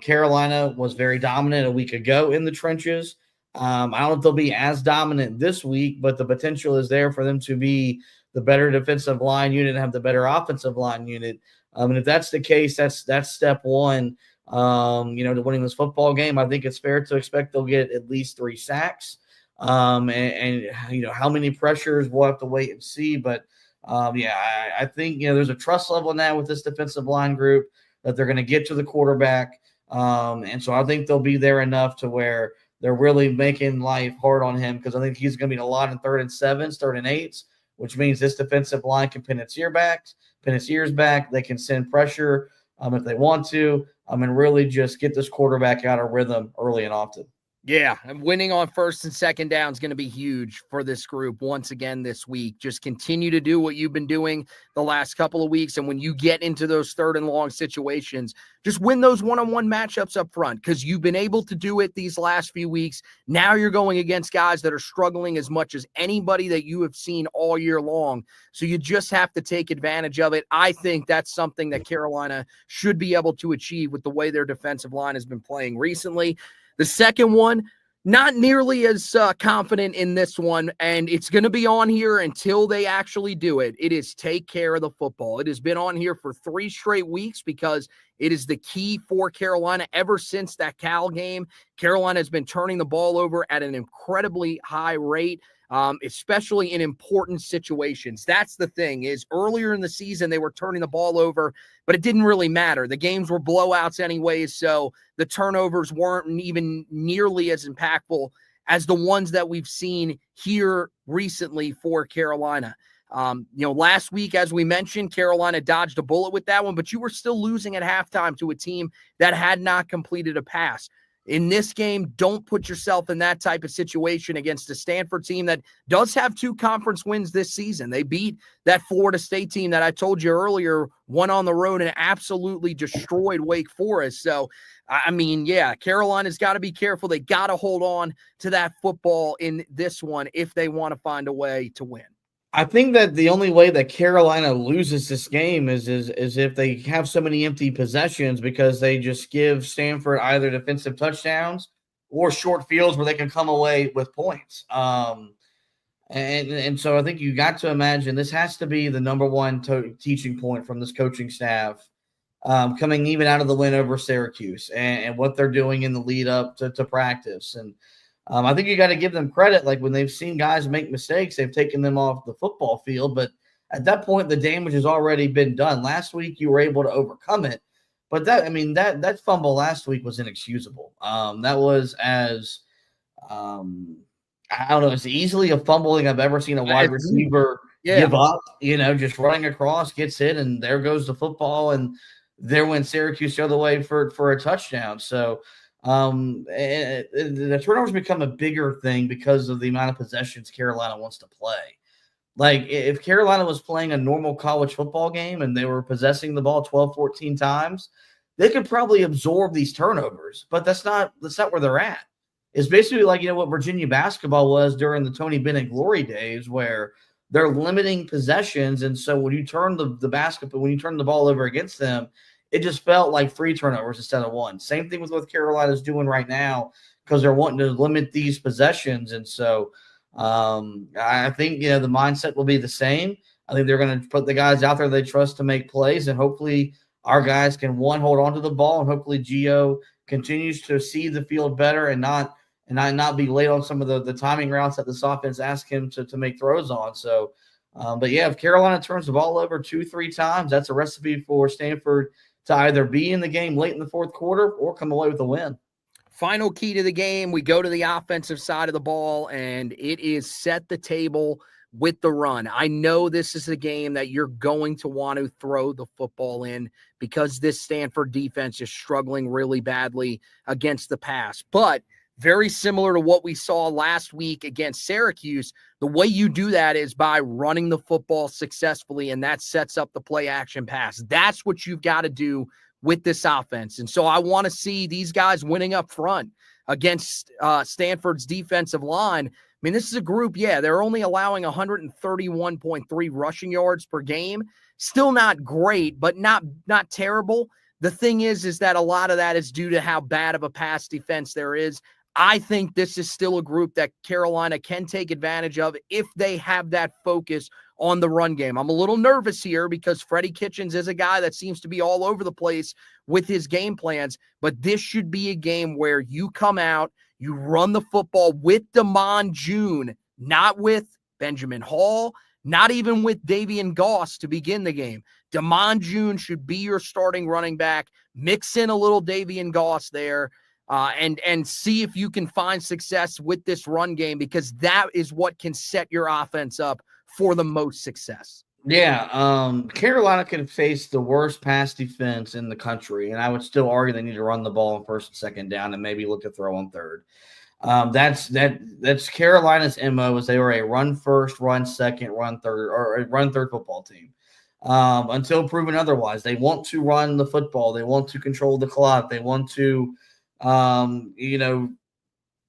S3: Carolina was very dominant a week ago in the trenches. I don't know if they'll be as dominant this week, but the potential is there for them to be the better defensive line unit and have the better offensive line unit. And if that's the case, that's step one, to winning this football game. I think it's fair to expect they'll get at least 3 sacks. And how many pressures, we'll have to wait and see. But I think, there's a trust level now with this defensive line group that they're going to get to the quarterback. And so I think they'll be there enough to where they're really making life hard on him, because I think he's going to be a lot in 3rd and 7s, 3rd and 8s, which means this defensive line can pin its ears back. They can send pressure if they want to, and really just get this quarterback out of rhythm early and often.
S2: Yeah, and winning on 1st and 2nd down is going to be huge for this group once again this week. Just continue to do what you've been doing the last couple of weeks, and when you get into those 3rd and long situations, just win those one-on-one matchups up front, because you've been able to do it these last few weeks. Now you're going against guys that are struggling as much as anybody that you have seen all year long, so you just have to take advantage of it. I think that's something that Carolina should be able to achieve with the way their defensive line has been playing recently. The second one, not nearly as confident in this one, and it's going to be on here until they actually do it. It is take care of the football. It has been on here for 3 straight weeks because it is the key for Carolina ever since that Cal game. Carolina has been turning the ball over at an incredibly high rate, especially in important situations. That's the thing, is earlier in the season, they were turning the ball over, but it didn't really matter. The games were blowouts anyways, so the turnovers weren't even nearly as impactful as the ones that we've seen here recently for Carolina. Last week, as we mentioned, Carolina dodged a bullet with that one, but you were still losing at halftime to a team that had not completed a pass. In this game, don't put yourself in that type of situation against a Stanford team that does have 2 conference wins this season. They beat that Florida State team that I told you earlier, won on the road and absolutely destroyed Wake Forest. So, Carolina's got to be careful. They got to hold on to that football in this one if they want to find a way to win.
S3: I think that the only way that Carolina loses this game is if they have so many empty possessions, because they just give Stanford either defensive touchdowns or short fields where they can come away with points. And so I think you got to imagine this has to be the number one teaching point from this coaching staff, coming even out of the win over Syracuse and what they're doing in the lead up to practice. And I think you got to give them credit. Like, when they've seen guys make mistakes, they've taken them off the football field. But at that point, the damage has already been done. Last week, you were able to overcome it. But that fumble last week was inexcusable. That was as as easily a fumbling I've ever seen a wide receiver give up. Just running across, gets hit, and there goes the football. And there went Syracuse the other way for a touchdown. So, the turnovers become a bigger thing because of the amount of possessions Carolina wants to play. Like, if Carolina was playing a normal college football game and they were possessing the ball 12, 14 times, they could probably absorb these turnovers, but that's not where they're at. It's basically like, what Virginia basketball was during the Tony Bennett glory days, where they're limiting possessions. And so when you turn when you turn the ball over against them, it just felt like 3 turnovers instead of 1. Same thing with what Carolina's doing right now, because they're wanting to limit these possessions. And so I think, the mindset will be the same. I think they're going to put the guys out there they trust to make plays, and hopefully our guys can, hold on to the ball, and hopefully Gio continues to see the field better and not be late on some of the timing routes that this offense asks him to make throws on. So, but yeah, if Carolina turns the ball over 2-3 times, that's a recipe for Stanford to either be in the game late in the fourth quarter or come away with a win.
S2: Final key to the game, we go to the offensive side of the ball, and it is set the table with the run. I know this is a game that you're going to want to throw the football in because this Stanford defense is struggling really badly against the pass. But very similar to what we saw last week against Syracuse, the way you do that is by running the football successfully, and that sets up the play action pass. That's what you've got to do with this offense. And so I want to see these guys winning up front against Stanford's defensive line. I mean, this is a group, they're only allowing 131.3 rushing yards per game. Still not great, but not terrible. The thing is that a lot of that is due to how bad of a pass defense there is. I think this is still a group that Carolina can take advantage of if they have that focus on the run game. I'm a little nervous here because Freddie Kitchens is a guy that seems to be all over the place with his game plans, but this should be a game where you come out, you run the football with Damon June, not with Benjamin Hall, not even with Davian Goss to begin the game. Damon June should be your starting running back. Mix in a little Davian Goss there. And see if you can find success with this run game, because that is what can set your offense up for the most success.
S3: Yeah, Carolina can face the worst pass defense in the country, and I would still argue they need to run the ball on first and second down and maybe look to throw on third. That's Carolina's MO, is they were a run first, run second, run third, or a run third football team. Until proven otherwise, they want to run the football. They want to control the clock. They want to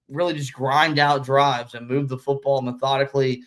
S3: really just grind out drives and move the football methodically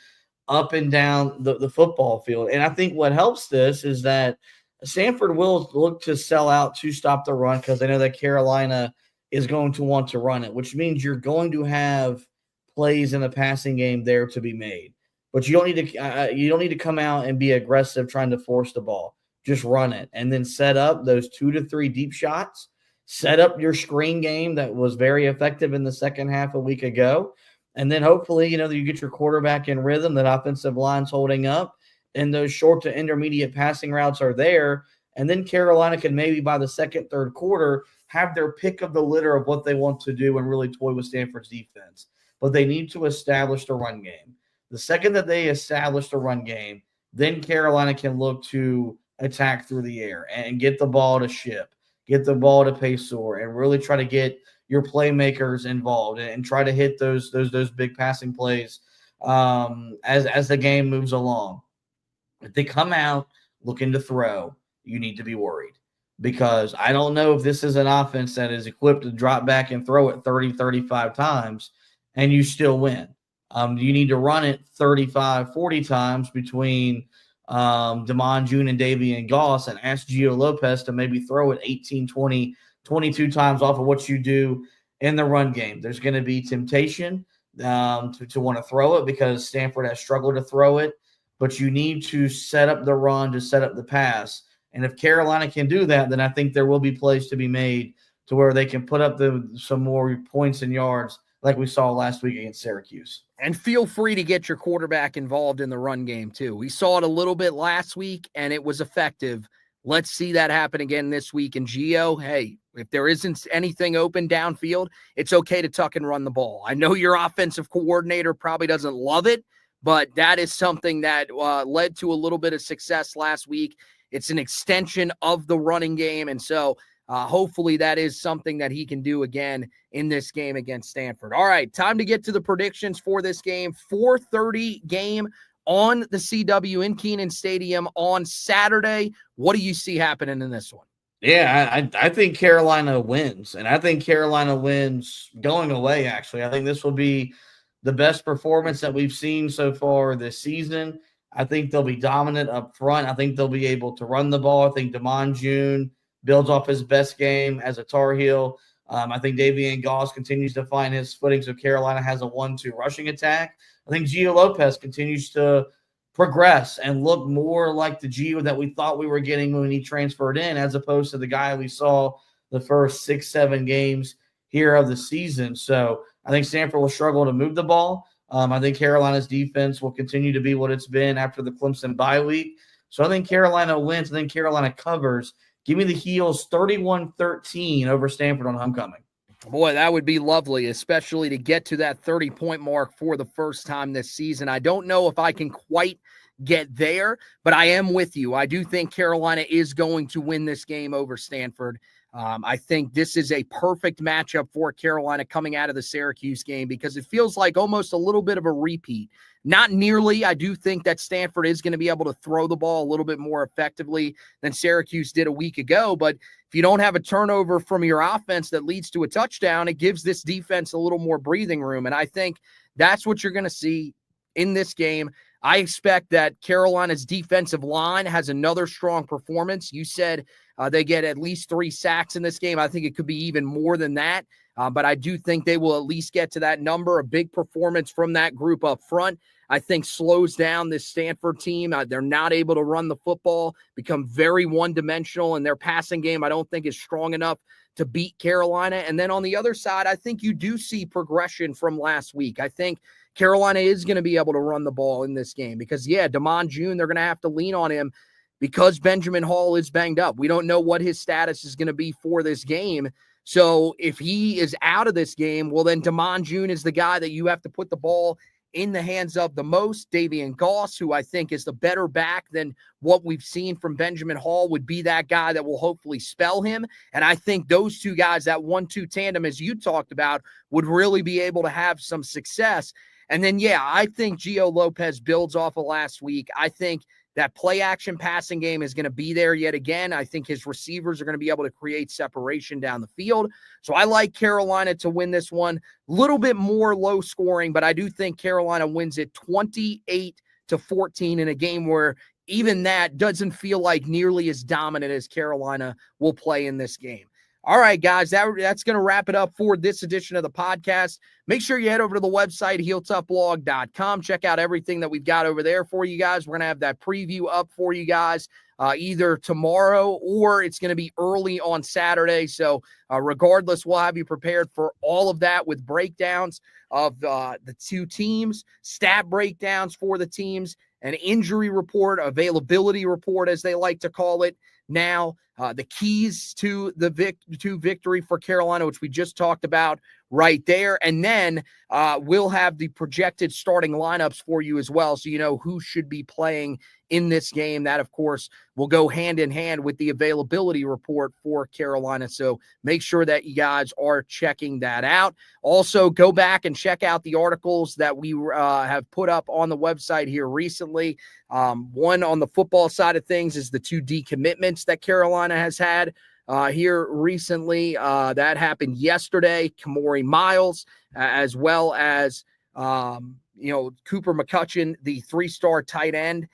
S3: up and down the football field. And I think what helps this is that Stanford will look to sell out to stop the run, because they know that Carolina is going to want to run it, which means you're going to have plays in the passing game there to be made. But you don't need to come out and be aggressive trying to force the ball. Just run it and then set up those 2 to 3 deep shots. Set up your screen game that was very effective in the second half a week ago. And then hopefully, you get your quarterback in rhythm, that offensive line's holding up, and those short to intermediate passing routes are there. And then Carolina can maybe by the second, third quarter have their pick of the litter of what they want to do and really toy with Stanford's defense. But they need to establish the run game. The second that they establish the run game, then Carolina can look to attack through the air and get the ball to Ship. Get the ball to Paysor, and really try to get your playmakers involved and try to hit those big passing plays as the game moves along. If they come out looking to throw, you need to be worried, because I don't know if this is an offense that is equipped to drop back and throw it 30, 35 times and you still win. You need to run it 35, 40 times between Damon June and Davian Goss, and ask Gio Lopez to maybe throw it 18, 20, 22 times off of what you do in the run game. There's going to be temptation to want to throw it, because Stanford has struggled to throw it, but you need to set up the run to set up the pass. And if Carolina can do that, then I think there will be plays to be made to where they can put up some more points and yards like we saw last week against Syracuse.
S2: And feel free to get your quarterback involved in the run game too. We saw it a little bit last week, and it was effective. Let's see that happen again this week. And Gio, hey, if there isn't anything open downfield, it's okay to tuck and run the ball. I know your offensive coordinator probably doesn't love it, but that is something that led to a little bit of success last week. It's an extension of the running game, and so hopefully that is something that he can do again in this game against Stanford. All right, time to get to the predictions for this game. 4:30 game on the CW in Kenan Stadium on Saturday. What do you see happening in this one?
S3: Yeah, I think Carolina wins, and I think Carolina wins going away, actually. I think this will be the best performance that we've seen so far this season. I think they'll be dominant up front. I think they'll be able to run the ball. I think Damon June builds off his best game as a Tar Heel. I think Davian Goss continues to find his footing, so Carolina has a 1-2 rushing attack. I think Gio Lopez continues to progress and look more like the Gio that we thought we were getting when he transferred in, as opposed to the guy we saw the first 6-7 games here of the season. So I think Stanford will struggle to move the ball. I think Carolina's defense will continue to be what it's been after the Clemson bye week. So I think Carolina wins. I think Carolina covers. Give me the Heels 31-13 over Stanford on homecoming.
S2: Boy, that would be lovely, especially to get to that 30-point mark for the first time this season. I don't know if I can quite get there, but I am with you. I do think Carolina is going to win this game over Stanford. I think this is a perfect matchup for Carolina coming out of the Syracuse game because it feels like almost a little bit of a repeat. Not nearly. I do think that Stanford is going to be able to throw the ball a little bit more effectively than Syracuse did a week ago. But if you don't have a turnover from your offense that leads to a touchdown, it gives this defense a little more breathing room. And I think that's what you're going to see in this game. I expect that Carolina's defensive line has another strong performance. You said they get at least 3 sacks in this game. I think it could be even more than that. But I do think they will at least get to that number. A big performance from that group up front, I think, slows down this Stanford team. They're not able to run the football, become very one-dimensional, and their passing game I don't think is strong enough to beat Carolina. And then on the other side, I think you do see progression from last week. I think Carolina is going to be able to run the ball in this game because, yeah, Damon June, they're going to have to lean on him because Benjamin Hall is banged up. We don't know what his status is going to be for this game. So if he is out of this game, well, then Damon June is the guy that you have to put the ball in the hands of the most. Davian Goss, who I think is the better back than what we've seen from Benjamin Hall, would be that guy that will hopefully spell him. And I think those two guys, that 1-2 tandem, as you talked about, would really be able to have some success. And then, yeah, I think Gio Lopez builds off of last week. I think that play action passing game is going to be there yet again. I think his receivers are going to be able to create separation down the field. So I like Carolina to win this one. A little bit more low scoring, but I do think Carolina wins it 28-14 in a game where even that doesn't feel like nearly as dominant as Carolina will play in this game. All right, guys, that's going to wrap it up for this edition of the podcast. Make sure you head over to the website, HeelToughBlog.com. Check out everything that we've got over there for you guys. We're going to have that preview up for you guys either tomorrow or it's going to be early on Saturday. So regardless, we'll have you prepared for all of that with breakdowns of the two teams, stat breakdowns for the teams, an injury report, availability report, as they like to call it now. The keys to the victory for Carolina, which we just talked about right there. And then we'll have the projected starting lineups for you as well, so you know who should be playing in this game. That, of course, will go hand in hand with the availability report for Carolina. So make sure that you guys are checking that out. Also, go back and check out the articles that we have put up on the website here recently. One on the football side of things is the 2 decommitments that Carolina has had here recently. That happened yesterday. Kamori Miles, as well as Cooper McCutcheon, the 3-star tight end,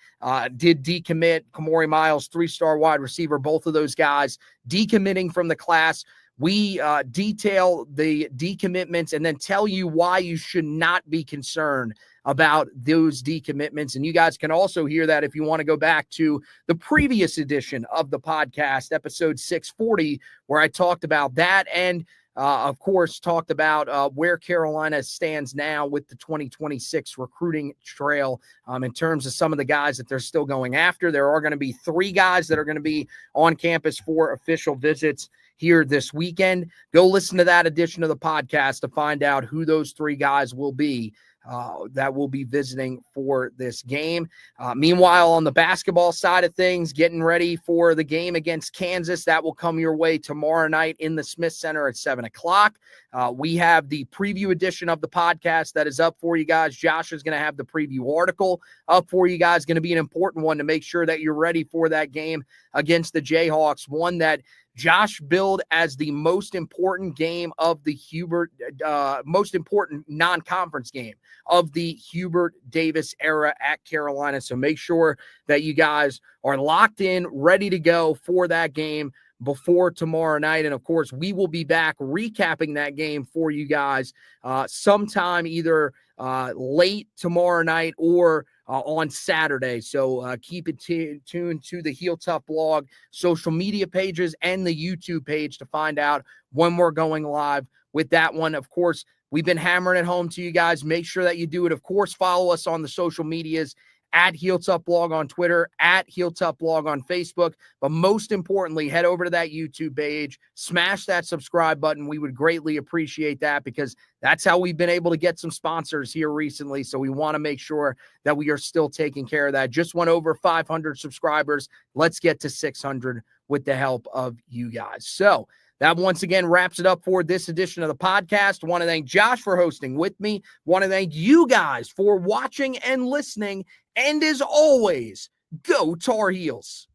S2: did decommit. Kamori Miles, 3-star wide receiver, both of those guys decommitting from the class. We detail the decommitments and then tell you why you should not be concerned about those decommitments. And you guys can also hear that if you want to go back to the previous edition of the podcast, episode 640, where I talked about that and of course, talked about where Carolina stands now with the 2026 recruiting trail in terms of some of the guys that they're still going after. There are going to be 3 guys that are going to be on campus for official visits here this weekend. Go listen to that edition of the podcast to find out who those 3 guys will be that will be visiting for this game. Meanwhile, on the basketball side of things, getting ready for the game against Kansas. That will come your way tomorrow night in the Smith Center at 7 o'clock. We have the preview edition of the podcast that is up for you guys. Josh is going to have the preview article up for you guys. Going to be an important one to make sure that you're ready for that game against the Jayhawks, one that Josh billed as the most important game of the most important non-conference game of the Hubert Davis era at Carolina. So make sure that you guys are locked in, ready to go for that game before tomorrow night. And of course, we will be back recapping that game for you guys sometime either late tomorrow night or on Saturday. So keep it tuned to the Heel Tough blog, social media pages, and the YouTube page to find out when we're going live with that one. Of course, we've been hammering it home to you guys. Make sure that you do it. Of course, follow us on the social medias at Heel Tough Blog on Twitter, at Heel Tough Blog on Facebook. But most importantly, head over to that YouTube page, smash that subscribe button. We would greatly appreciate that because that's how we've been able to get some sponsors here recently. So we want to make sure that we are still taking care of that. Just went over 500 subscribers. Let's get to 600 with the help of you guys. So that once again wraps it up for this edition of the podcast. Want to thank Josh for hosting with me. Want to thank you guys for watching and listening. And as always, go Tar Heels.